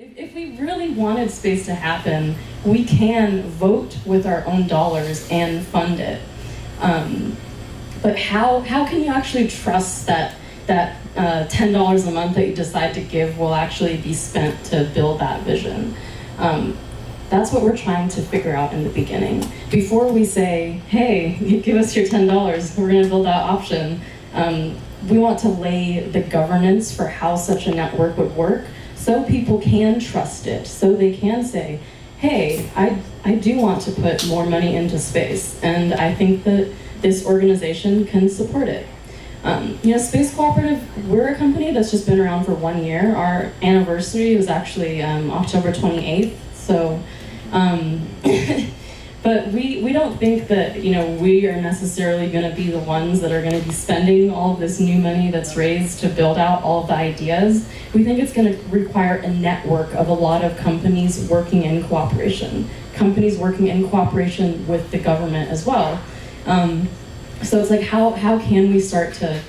If we really wanted space to happen, we can vote with our own dollars and fund it. But how can you actually trust that $10 a month that you decide to give will actually be spent to build that vision? That's what we're trying to figure out in the beginning. Before we say, hey, give us your $10, we're gonna build that option, we want to lay the governance for how such a network would work so people can trust it, so they can say, hey, I do want to put more money into space, and I think that this organization can support it. Space Cooperative, we're a company that's just been around for 1 year. Our anniversary was actually October 28th, so, but we don't think that, we are necessarily gonna be the ones that are gonna be spending all of this new money that's raised to build out all of the ideas. We think it's gonna require a network of a lot of companies working in cooperation. Companies working in cooperation with the government as well. So it's like, how can we start to,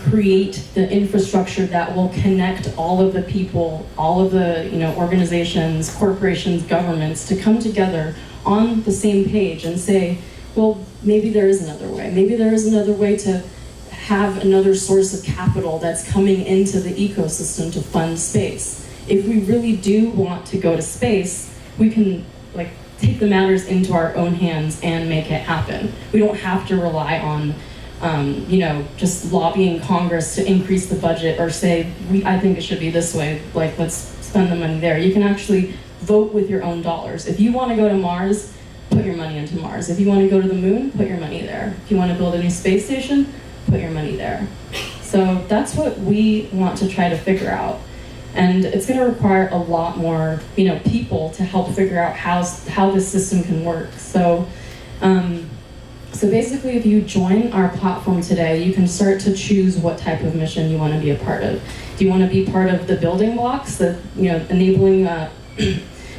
create the infrastructure that will connect all of the people, all of the, organizations, corporations, governments to come together on the same page and say, well, maybe there is another way. Maybe there is another way to have another source of capital that's coming into the ecosystem to fund space. If we really do want to go to space, we can take the matters into our own hands and make it happen. We don't have to rely on, just lobbying Congress to increase the budget or say, I think it should be this way, let's spend the money there. You can actually vote with your own dollars. If you want to go to Mars, put your money into Mars. If you want to go to the moon, put your money there. If you want to build a new space station, put your money there. So that's what we want to try to figure out. And it's going to require a lot more, people to help figure out how this system can work. So, so basically, if you join our platform today, you can start to choose what type of mission you want to be a part of. Do you want to be part of the building blocks, that enabling,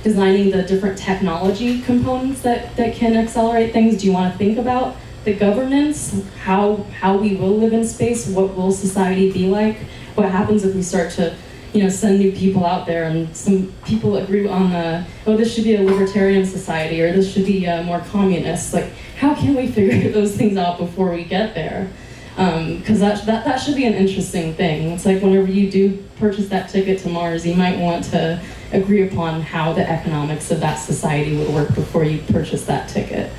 designing the different technology components that can accelerate things? Do you want to think about the governance, how we will live in space? What will society be like? What happens if we start to send new people out there, and some people agree on this should be a libertarian society, or this should be more communist. How can we figure those things out before we get there? Because that should be an interesting thing. It's like whenever you do purchase that ticket to Mars, you might want to agree upon how the economics of that society would work before you purchase that ticket.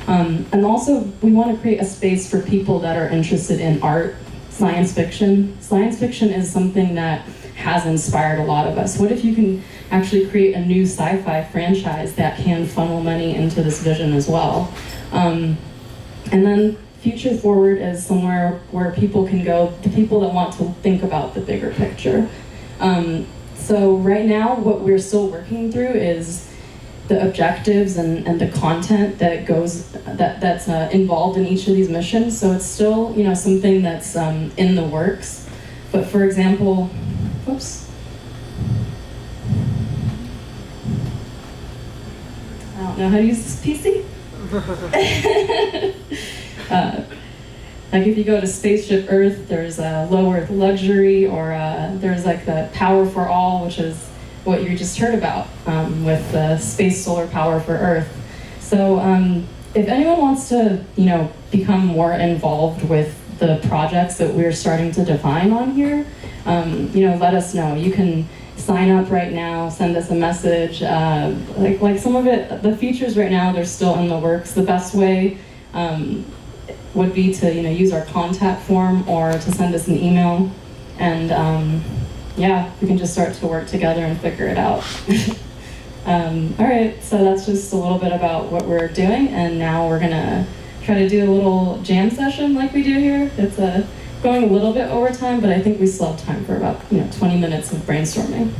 And also, we want to create a space for people that are interested in art, science fiction. Science fiction is something that has inspired a lot of us. What if you can actually create a new sci-fi franchise that can funnel money into this vision as well? And then Future Forward is somewhere where people can go, the people that want to think about the bigger picture. So right now, what we're still working through is the objectives and the content that that's involved in each of these missions. So it's still something that's in the works. But for example, oops. I don't know how to use this PC. If you go to Spaceship Earth, there's a Low Earth Luxury, or there's the Power for All, which is what you just heard about with the space solar power for Earth. So if anyone wants to, become more involved with the projects that we're starting to define on here, let us know. You can sign up right now, send us a message. Like some of it, the features right now, they're still in the works. The best way would be to use our contact form or to send us an email, and we can just start to work together and figure it out. All right, so that's just a little bit about what we're doing, and now we're gonna try to do a little jam session like we do here. It's going a little bit over time, but I think we still have time for about 20 minutes of brainstorming.